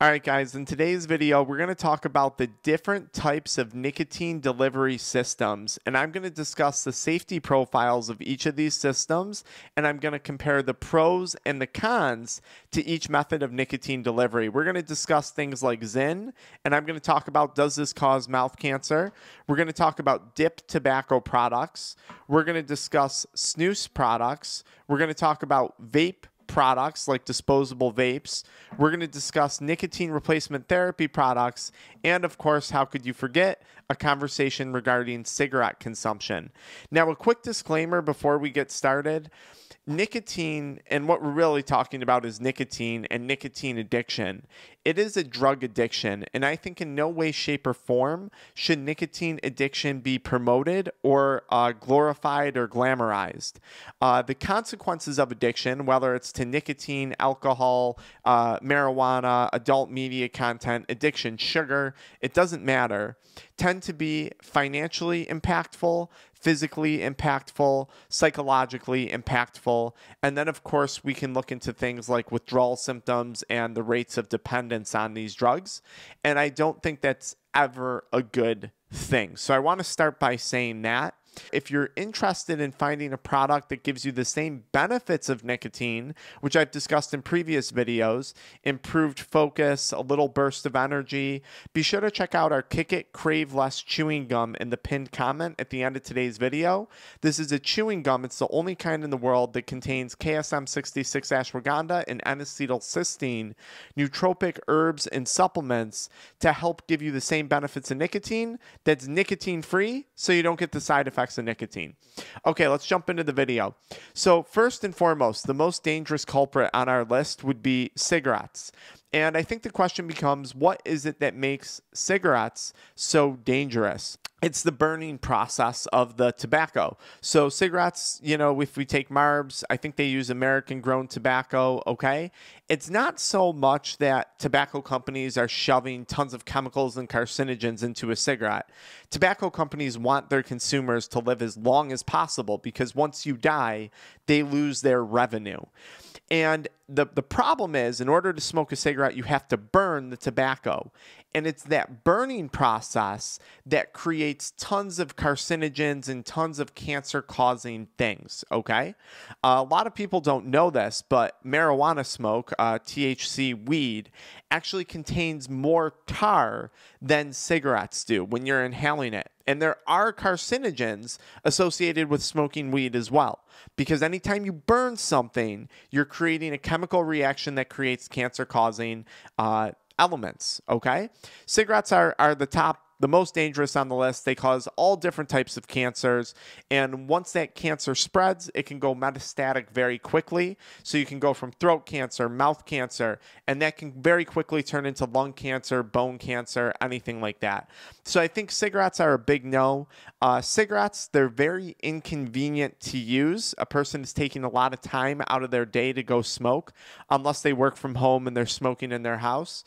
All right, guys, in today's video, we're going to talk about the different types of nicotine delivery systems, and I'm going to discuss the safety profiles of each of these systems, and I'm going to compare the pros and the cons to each method of nicotine delivery. We're going to discuss things like ZYN, and I'm going to talk about, does this cause mouth cancer? We're going to talk about dip tobacco products. We're going to discuss snus products. We're going to talk about vape products like disposable vapes. We're going to discuss nicotine replacement therapy products. And of course, how could you forget a conversation regarding cigarette consumption? Now, a quick disclaimer before we get started. Nicotine, and what we're really talking about is nicotine and nicotine addiction. It is a drug addiction, and I think in no way, shape, or form should nicotine addiction be promoted or glorified or glamorized. The consequences of addiction, whether it's to nicotine, alcohol, marijuana, adult media content, addiction, sugar, it doesn't matter, tend to be financially impactful, physically impactful, psychologically impactful. And then, of course, we can look into things like withdrawal symptoms and the rates of dependence on these drugs. And I don't think that's ever a good thing. So I want to start by saying that. If you're interested in finding a product that gives you the same benefits of nicotine, which I've discussed in previous videos, improved focus, a little burst of energy, be sure to check out our Kick It Crave Less chewing gum in the pinned comment at the end of today's video. This is a chewing gum. It's the only kind in the world that contains KSM-66 ashwagandha and N-acetylcysteine, nootropic herbs and supplements to help give you the same benefits of nicotine that's nicotine-free, so you don't get the side effects of nicotine. Okay, let's jump into the video. So first and foremost, the most dangerous culprit on our list would be cigarettes. And I think the question becomes, what is it that makes cigarettes so dangerous? It's the burning process of the tobacco. So cigarettes, you know, if we take Marbs, I think they use American-grown tobacco, okay? It's not so much that tobacco companies are shoving tons of chemicals and carcinogens into a cigarette. Tobacco companies want their consumers to live as long as possible because once you die, they lose their revenue. And the problem is, in order to smoke a cigarette, you have to burn the tobacco. And it's that burning process that creates tons of carcinogens and tons of cancer-causing things, okay? A lot of people don't know this, but marijuana smoke, THC weed, actually contains more tar than cigarettes do when you're inhaling it. And there are carcinogens associated with smoking weed as well, because anytime you burn something, you're creating a chemical reaction that creates cancer-causing elements, okay? Cigarettes are the most dangerous on the list. They cause all different types of cancers, and once that cancer spreads, it can go metastatic very quickly. So you can go from throat cancer, mouth cancer, and that can very quickly turn into lung cancer, bone cancer, anything like that. So I think cigarettes are a big no. Cigarettes, they're very inconvenient to use. A person is taking a lot of time out of their day to go smoke, unless they work from home and they're smoking in their house.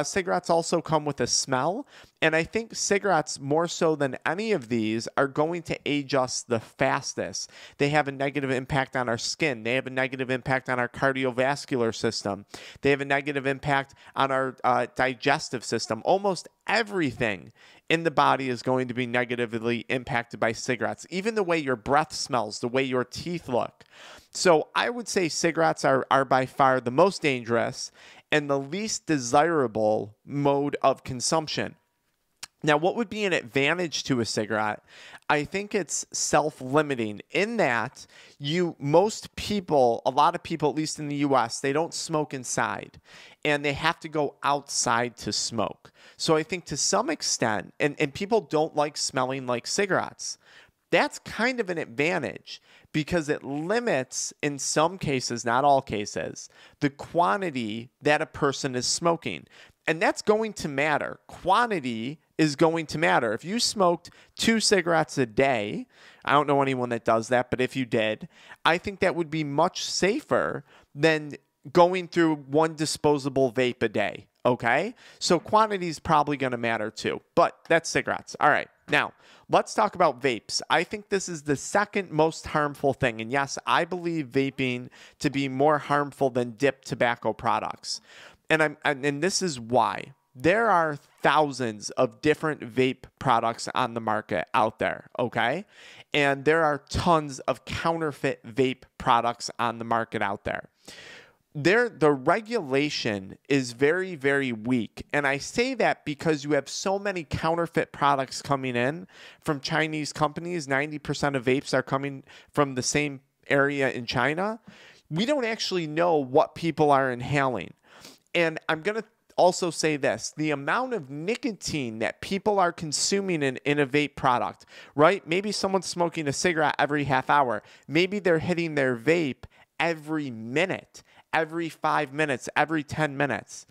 Cigarettes also come with a smell. And I think cigarettes, more so than any of these, are going to age us the fastest. They have a negative impact on our skin. They have a negative impact on our cardiovascular system. They have a negative impact on our digestive system. Almost everything in the body is going to be negatively impacted by cigarettes. Even the way your breath smells, the way your teeth look. So I would say cigarettes are by far the most dangerous and the least desirable mode of consumption. Now, what would be an advantage to a cigarette? I think it's self-limiting in that most people, a lot of people, at least in the US, they don't smoke inside and they have to go outside to smoke. So I think to some extent, and people don't like smelling like cigarettes. That's kind of an advantage because it limits, in some cases, not all cases, the quantity that a person is smoking. And that's going to matter. Quantity is going to matter. If you smoked 2 cigarettes a day, I don't know anyone that does that, but if you did, I think that would be much safer than going through 1 disposable vape a day, okay? So quantity is probably going to matter too, but that's cigarettes. All right, now let's talk about vapes. I think this is the second most harmful thing, and yes, I believe vaping to be more harmful than dip tobacco products. and this is why. There are thousands of different vape products on the market out there, okay? And there are tons of counterfeit vape products on the market out there. The regulation is very, very weak. And I say that because you have so many counterfeit products coming in from Chinese companies. 90% of vapes are coming from the same area in China. We don't actually know what people are inhaling. And I'm going to also say this, the amount of nicotine that people are consuming in a vape product, right? Maybe someone's smoking a cigarette every half hour. Maybe they're hitting their vape every minute, every 5 minutes, every 10 minutes.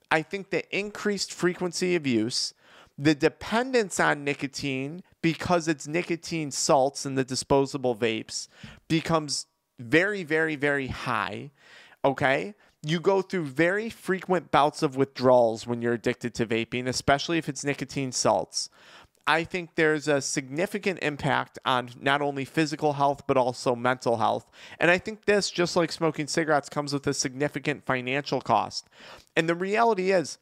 I think the increased frequency of use, the dependence on nicotine because it's nicotine salts in the disposable vapes becomes very, very, very high, okay? You go through very frequent bouts of withdrawals when you're addicted to vaping, especially if it's nicotine salts. I think there's a significant impact on not only physical health, but also mental health. And I think this, just like smoking cigarettes, comes with a significant financial cost. And the reality is,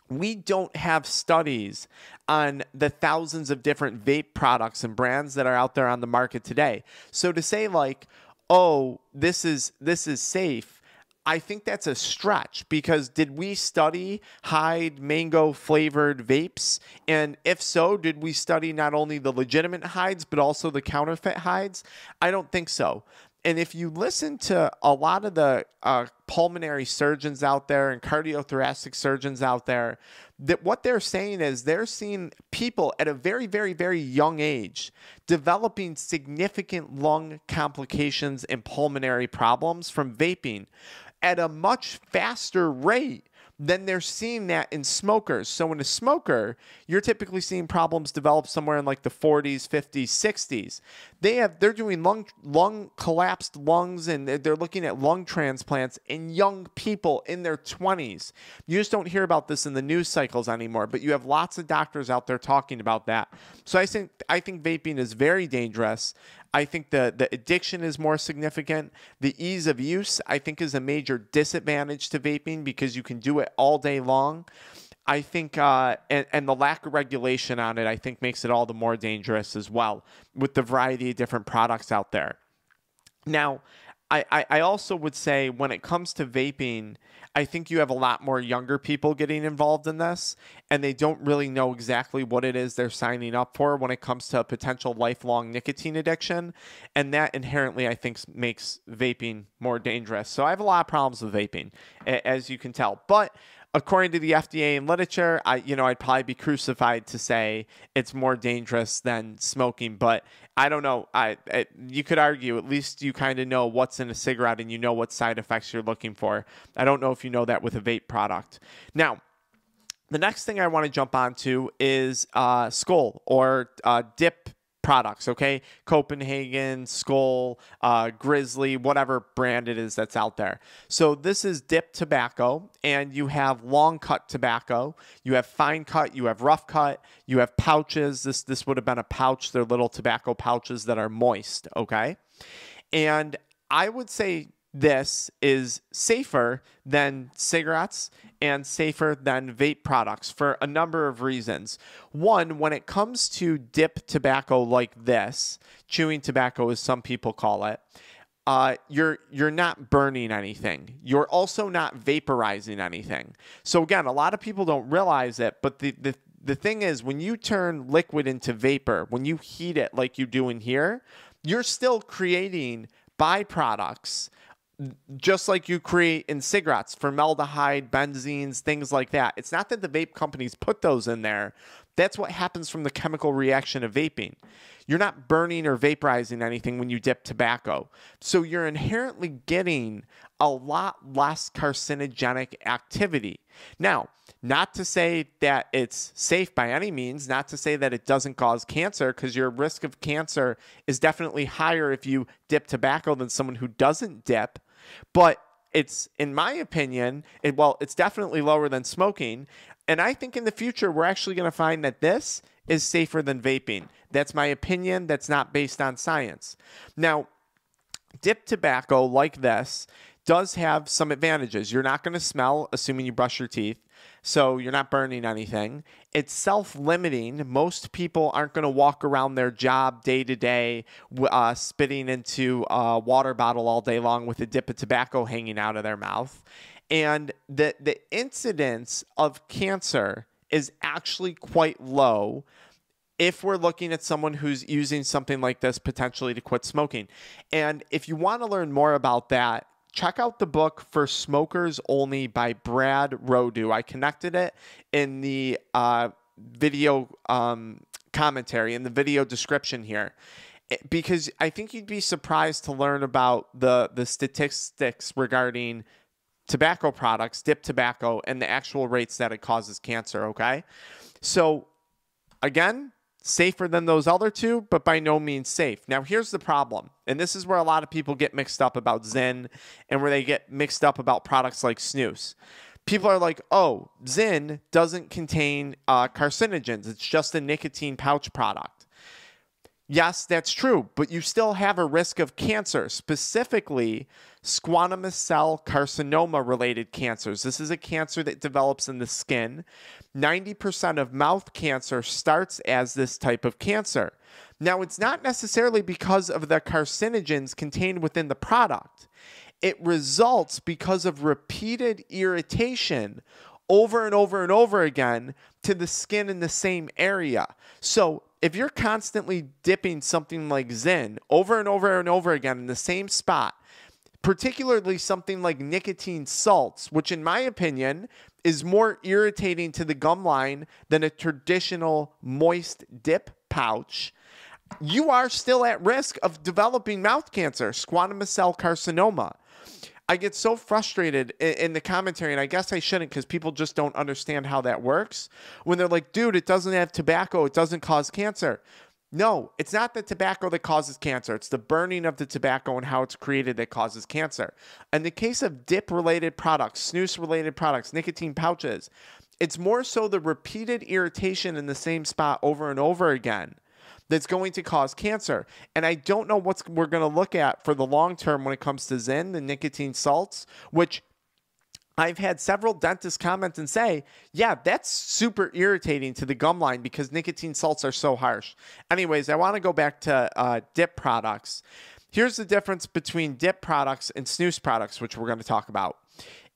we don't have studies on the thousands of different vape products and brands that are out there on the market today. So to say like, oh, this is safe, I think that's a stretch, because did we study Hyde mango flavored vapes? And if so, did we study not only the legitimate Hydes, but also the counterfeit Hydes? I don't think so. And if you listen to a lot of the pulmonary surgeons out there and cardiothoracic surgeons out there, that what they're saying is they're seeing people at a very, very, very young age developing significant lung complications and pulmonary problems from vaping at a much faster rate than they're seeing that in smokers. So in a smoker, you're typically seeing problems develop somewhere in like the 40s, 50s, 60s. They're doing lung collapsed lungs, and they're looking at lung transplants in young people in their 20s. You just don't hear about this in the news cycles anymore, but you have lots of doctors out there talking about that. So I think vaping is very dangerous. I think the addiction is more significant. The ease of use, I think, is a major disadvantage to vaping because you can do it all day long. I think, and the lack of regulation on it, I think, makes it all the more dangerous as well with the variety of different products out there. Now, I also would say when it comes to vaping, I think you have a lot more younger people getting involved in this, and they don't really know exactly what it is they're signing up for when it comes to a potential lifelong nicotine addiction. And that inherently, I think, makes vaping more dangerous. So I have a lot of problems with vaping, as you can tell. But according to the FDA and literature, I'd probably be crucified to say it's more dangerous than smoking. But I don't know. You could argue, at least you kind of know what's in a cigarette and you know what side effects you're looking for. I don't know if you know that with a vape product. Now, the next thing I want to jump onto is Skull or dip products, okay? Copenhagen, Skull, Grizzly, whatever brand it is that's out there. So this is dip tobacco, and you have long cut tobacco, you have fine cut, you have rough cut, you have pouches. This would have been a pouch. They're little tobacco pouches that are moist, okay? And I would say this is safer than cigarettes and safer than vape products for a number of reasons. One, when it comes to dip tobacco like this, chewing tobacco as some people call it, you're not burning anything. You're also not vaporizing anything. So again, a lot of people don't realize it, but the thing is, when you turn liquid into vapor, when you heat it like you do in here, you're still creating byproducts just like you create in cigarettes, formaldehyde, benzenes, things like that. It's not that the vape companies put those in there. That's what happens from the chemical reaction of vaping. You're not burning or vaporizing anything when you dip tobacco. So you're inherently getting a lot less carcinogenic activity. Now, not to say that it's safe by any means, not to say that it doesn't cause cancer, because your risk of cancer is definitely higher if you dip tobacco than someone who doesn't dip. But it's, in my opinion, it's definitely lower than smoking. And I think in the future, we're actually going to find that this is safer than vaping. That's my opinion. That's not based on science. Now, dip tobacco like this does have some advantages. You're not going to smell, assuming you brush your teeth, so you're not burning anything. It's self-limiting. Most people aren't going to walk around their job day to day spitting into a water bottle all day long with a dip of tobacco hanging out of their mouth. And the incidence of cancer is actually quite low if we're looking at someone who's using something like this potentially to quit smoking. And if you want to learn more about that, check out the book For Smokers Only by Brad Rodu. I connected it in the video commentary, in the video description here, because I think you'd be surprised to learn about the statistics regarding tobacco products, dip tobacco, and the actual rates that it causes cancer, okay? So, again, safer than those other two, but by no means safe. Now, here's the problem, and this is where a lot of people get mixed up about ZYN and where they get mixed up about products like snus. People are like, oh, ZYN doesn't contain carcinogens. It's just a nicotine pouch product. Yes, that's true, but you still have a risk of cancer, specifically squamous cell carcinoma-related cancers. This is a cancer that develops in the skin. 90% of mouth cancer starts as this type of cancer. Now, it's not necessarily because of the carcinogens contained within the product. It results because of repeated irritation over and over and over again to the skin in the same area. So if you're constantly dipping something like ZYN over and over and over again in the same spot, particularly something like nicotine salts, which in my opinion is more irritating to the gum line than a traditional moist dip pouch, you are still at risk of developing mouth cancer, squamous cell carcinoma. I get so frustrated in the commentary, and I guess I shouldn't because people just don't understand how that works. When they're like, dude, it doesn't have tobacco, it doesn't cause cancer. No, it's not the tobacco that causes cancer. It's the burning of the tobacco and how it's created that causes cancer. In the case of dip-related products, snus-related products, nicotine pouches, it's more so the repeated irritation in the same spot over and over again that's going to cause cancer. And I don't know what we're going to look at for the long term when it comes to ZYN, the nicotine salts, which I've had several dentists comment and say, yeah, that's super irritating to the gum line because nicotine salts are so harsh. Anyways, I want to go back to dip products. Here's the difference between dip products and snus products, which we're going to talk about.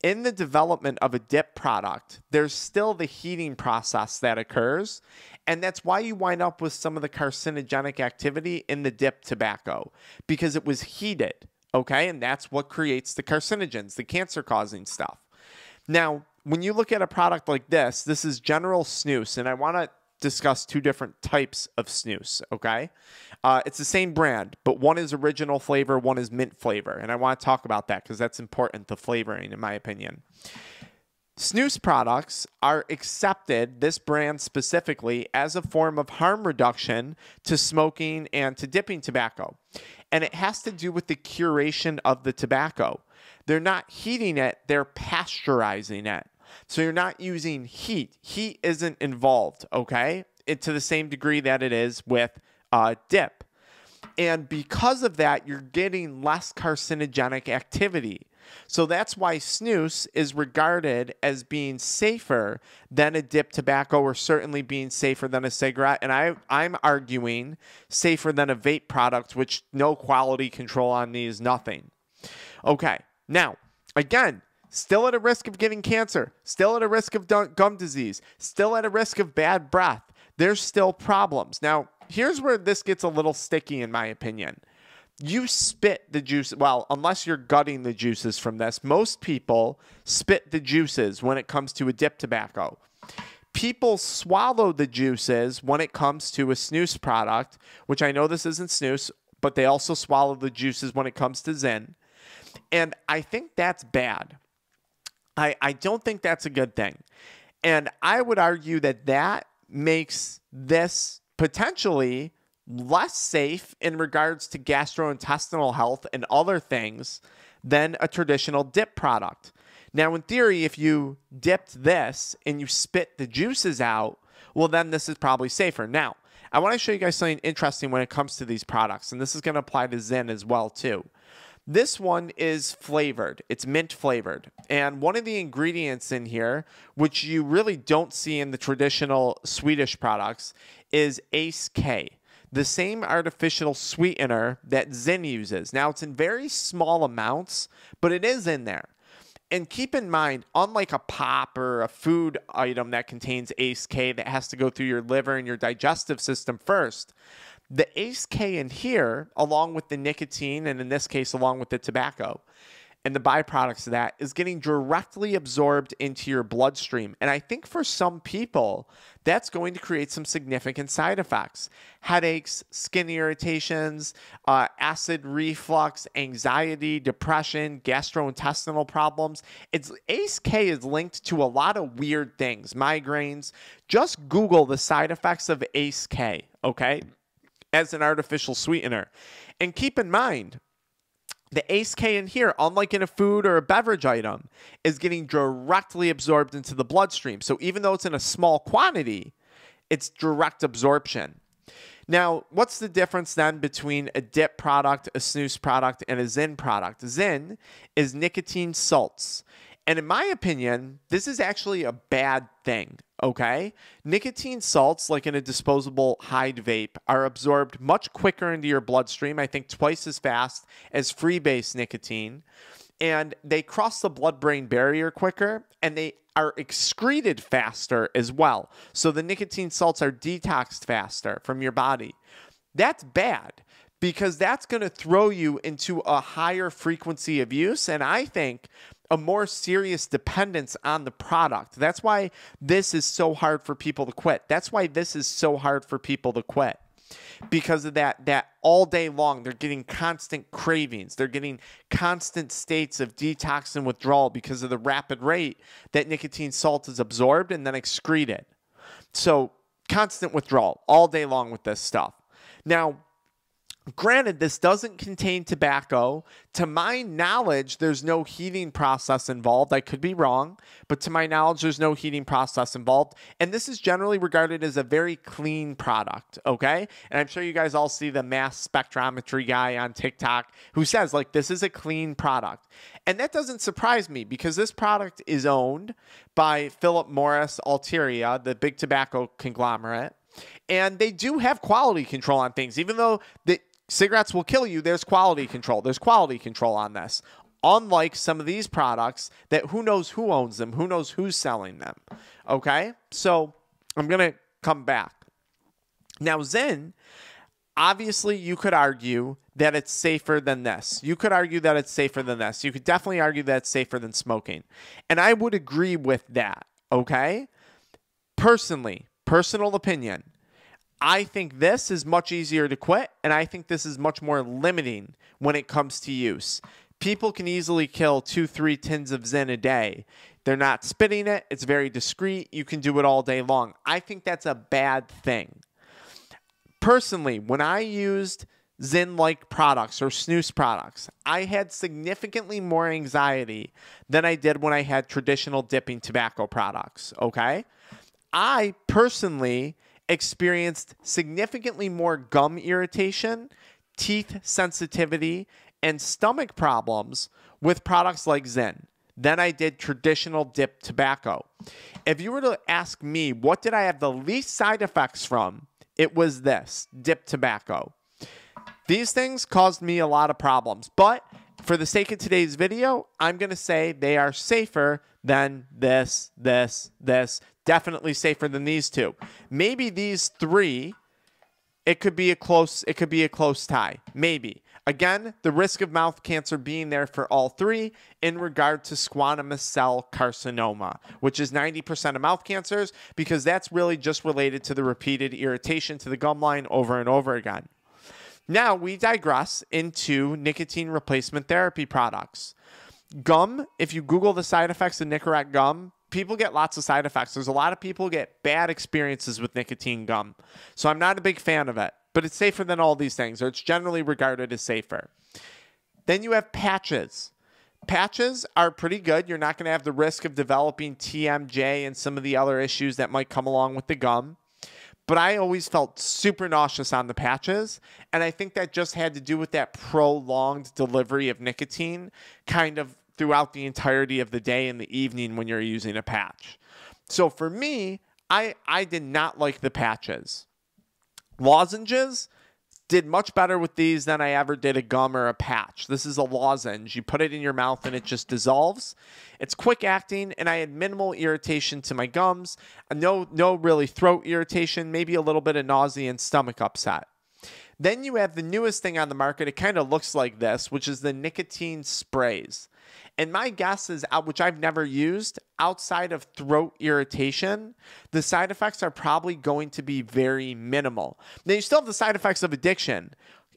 In the development of a dip product, there's still the heating process that occurs, and that's why you wind up with some of the carcinogenic activity in the dip tobacco, because it was heated, okay? And that's what creates the carcinogens, the cancer-causing stuff. Now, when you look at a product like this is General Snus, and I want to discuss two different types of snus, okay? It's the same brand, but one is original flavor, one is mint flavor, and I want to talk about that because that's important, the flavoring, in my opinion. Snus products are accepted, this brand specifically, as a form of harm reduction to smoking and to dipping tobacco, and it has to do with the curation of the tobacco. They're not heating it, they're pasteurizing it. So you're not using heat. Heat isn't involved, okay? To the same degree that it is with dip. And because of that, you're getting less carcinogenic activity. So that's why snus is regarded as being safer than a dip tobacco, or certainly being safer than a cigarette. And I'm arguing safer than a vape product, which no quality control on these, nothing. Okay, now, again, still at a risk of getting cancer, still at a risk of gum disease, still at a risk of bad breath. There's still problems. Now, here's where this gets a little sticky, in my opinion. You spit the juice, well, unless you're gutting the juices from this, most people spit the juices when it comes to a dip tobacco. People swallow the juices when it comes to a snus product, which I know this isn't snus, but they also swallow the juices when it comes to ZYN. And I think that's bad. I don't think that's a good thing. And I would argue that that makes this potentially less safe in regards to gastrointestinal health and other things than a traditional dip product. Now, in theory, if you dipped this and you spit the juices out, well, then this is probably safer. Now, I want to show you guys something interesting when it comes to these products, and this is going to apply to ZYN as well, too. This one is flavored. It's mint flavored. And one of the ingredients in here, which you really don't see in the traditional Swedish products, is Ace K, the same artificial sweetener that ZYN uses. Now, it's in very small amounts, but it is in there. And keep in mind, unlike a pop or a food item that contains Ace K that has to go through your liver and your digestive system first, the Ace K in here, along with the nicotine, and in this case, along with the tobacco, and the byproducts of that, is getting directly absorbed into your bloodstream. And I think for some people, that's going to create some significant side effects. Headaches, skin irritations, acid reflux, anxiety, depression, gastrointestinal problems. Ace K is linked to a lot of weird things, migraines. Just Google the side effects of Ace K, okay, as an artificial sweetener. And keep in mind, the Ace K in here, unlike in a food or a beverage item, is getting directly absorbed into the bloodstream. So even though it's in a small quantity, it's direct absorption. Now, what's the difference then between a dip product, a snus product, and a ZYN product? ZYN is nicotine salts. And in my opinion, this is actually a bad thing, okay? Nicotine salts, like in a disposable Hyde vape, are absorbed much quicker into your bloodstream, I think twice as fast as freebase nicotine. And they cross the blood-brain barrier quicker, and they are excreted faster as well. So the nicotine salts are detoxed faster from your body. That's bad, because that's going to throw you into a higher frequency of use, and I think a more serious dependence on the product. That's why this is so hard for people to quit. That's why this is so hard for people to quit. Because of that all day long, they're getting constant cravings. They're getting constant states of detox and withdrawal because of the rapid rate that nicotine salt is absorbed and then excreted. So constant withdrawal all day long with this stuff. Now, granted, this doesn't contain tobacco. To my knowledge, there's no heating process involved. I could be wrong, but to my knowledge, there's no heating process involved. And this is generally regarded as a very clean product, okay? And I'm sure you guys all see the mass spectrometry guy on TikTok who says, like, this is a clean product. And that doesn't surprise me because this product is owned by Philip Morris Alteria, the big tobacco conglomerate. And they do have quality control on things. Even though the cigarettes will kill you, there's quality control. There's quality control on this. Unlike some of these products that who knows who owns them, who knows who's selling them. Okay? So I'm going to come back. Now, ZYN, obviously you could argue that it's safer than this. You could argue that it's safer than this. You could definitely argue that it's safer than smoking. And I would agree with that. Okay? Personally, personal opinion, I think this is much easier to quit, and I think this is much more limiting when it comes to use. People can easily kill 2-3 tins of ZYN a day. They're not spitting it. It's very discreet. You can do it all day long. I think that's a bad thing. Personally, when I used ZYN-like products or snus products, I had significantly more anxiety than I did when I had traditional dipping tobacco products, okay? I personally experienced significantly more gum irritation, teeth sensitivity, and stomach problems with products like ZYN than I did traditional dip tobacco. If you were to ask me what did I have the least side effects from, it was this, dip tobacco. These things caused me a lot of problems, but for the sake of today's video, I'm going to say they are safer than this. Definitely safer than these two. Maybe these three, it could be a close tie. Maybe. Again, the risk of mouth cancer being there for all three in regard to squamous cell carcinoma, which is 90% of mouth cancers, because that's really just related to the repeated irritation to the gum line over and over again. Now we digress into nicotine replacement therapy products. Gum, if you Google the side effects of Nicorette gum, people get lots of side effects. There's a lot of people get bad experiences with nicotine gum. So I'm not a big fan of it, but it's safer than all these things, or it's generally regarded as safer. Then you have patches. Patches are pretty good. You're not going to have the risk of developing TMJ and some of the other issues that might come along with the gum. but I always felt super nauseous on the patches. And I think that just had to do with that prolonged delivery of nicotine kind of throughout the entirety of the day and the evening when you're using a patch. So for me, I did not like the patches. Lozenges did much better with these than I ever did a gum or a patch. This is a lozenge. You put it in your mouth and it just dissolves. It's quick acting, and I had minimal irritation to my gums. No really throat irritation, maybe a little bit of nausea and stomach upset. Then you have the newest thing on the market. It kind of looks like this, which is the nicotine sprays. And my guess is, which I've never used, outside of throat irritation, the side effects are probably going to be very minimal. Now, you still have the side effects of addiction.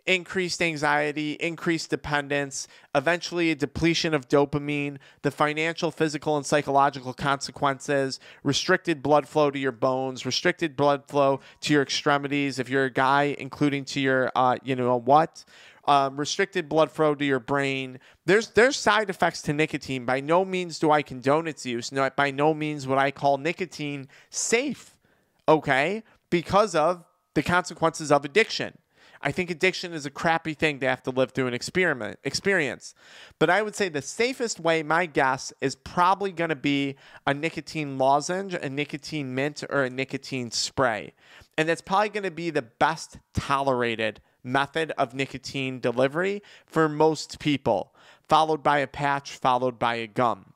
Increased anxiety, increased dependence, eventually a depletion of dopamine, the financial, physical, and psychological consequences, restricted blood flow to your bones, restricted blood flow to your extremities, if you're a guy, including to your, restricted blood flow to your brain. There's side effects to nicotine. By no means do I condone its use. No, by no means would I call nicotine safe, okay, because of the consequences of addiction. I think addiction is a crappy thing to have to live through an experience. But I would say the safest way, my guess, is probably going to be a nicotine lozenge, a nicotine mint, or a nicotine spray. And that's probably going to be the best tolerated method of nicotine delivery for most people, followed by a patch, followed by a gum.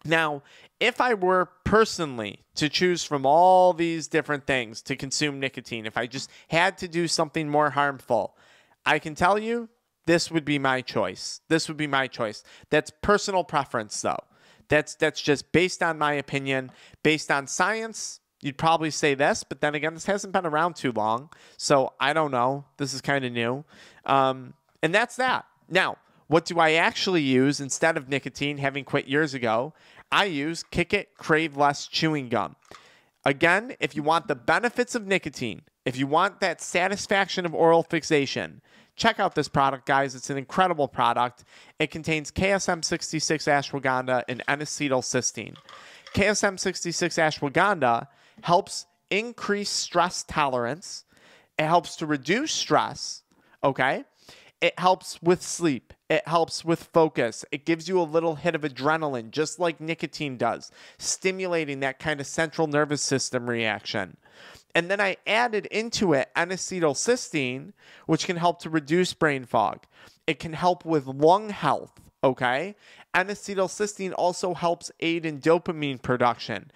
Now, if I were personally to choose from all these different things to consume nicotine, if I just had to do something more harmful, I can tell you this would be my choice. This would be my choice. That's personal preference, though. That's just based on my opinion, based on science. You'd probably say this, but then again, this hasn't been around too long, so I don't know. This is kind of new. And that's that. Now, what do I actually use instead of nicotine, having quit years ago? I use Kick It Crave Less chewing gum. Again, if you want the benefits of nicotine, if you want that satisfaction of oral fixation, check out this product, guys. It's an incredible product. It contains KSM-66 ashwagandha and N-acetylcysteine. KSM-66 ashwagandha helps increase stress tolerance. It helps to reduce stress, okay? It helps with sleep. It helps with focus. It gives you a little hit of adrenaline, just like nicotine does, stimulating that kind of central nervous system reaction. And then I added into it N-acetylcysteine, which can help to reduce brain fog. It can help with lung health, okay? N-acetylcysteine also helps aid in dopamine production.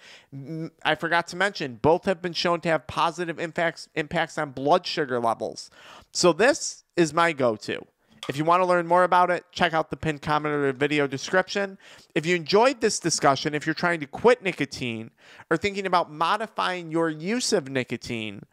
I forgot to mention, both have been shown to have positive impacts on blood sugar levels. So this is my go-to. If you want to learn more about it, check out the pinned comment or the video description. If you enjoyed this discussion, if you're trying to quit nicotine or thinking about modifying your use of nicotine,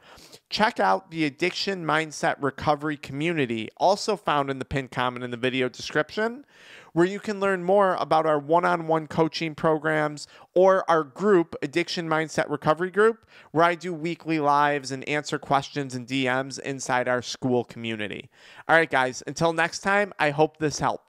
check out the Addiction Mindset Recovery community, also found in the pinned comment in the video description, where you can learn more about our one-on-one coaching programs or our group, Addiction Mindset Recovery Group, where I do weekly lives and answer questions and DMs inside our school community. All right, guys, until next time, I hope this helped.